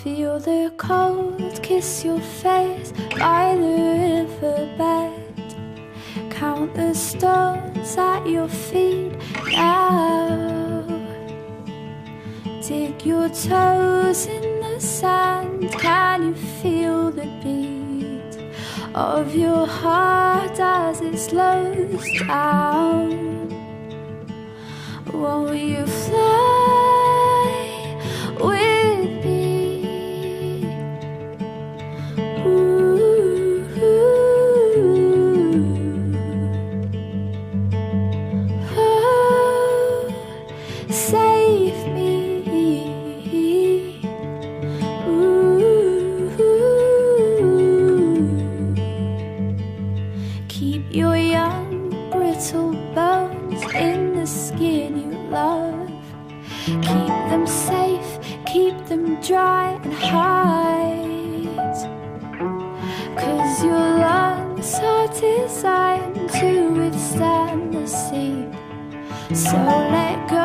Feel the cold kiss your face by the riverbed. Count the stones at your feet now. Dig your toes in the sand. Can you feel the beat of your heart as it slows down? Won't you fly with me? Ooh, oh, save me. Ooh, keep your young brittle bones in the skin you love. Keep them safe, keep them dry and hide. 'Cause your lungs are designed to withstand the sea. So let go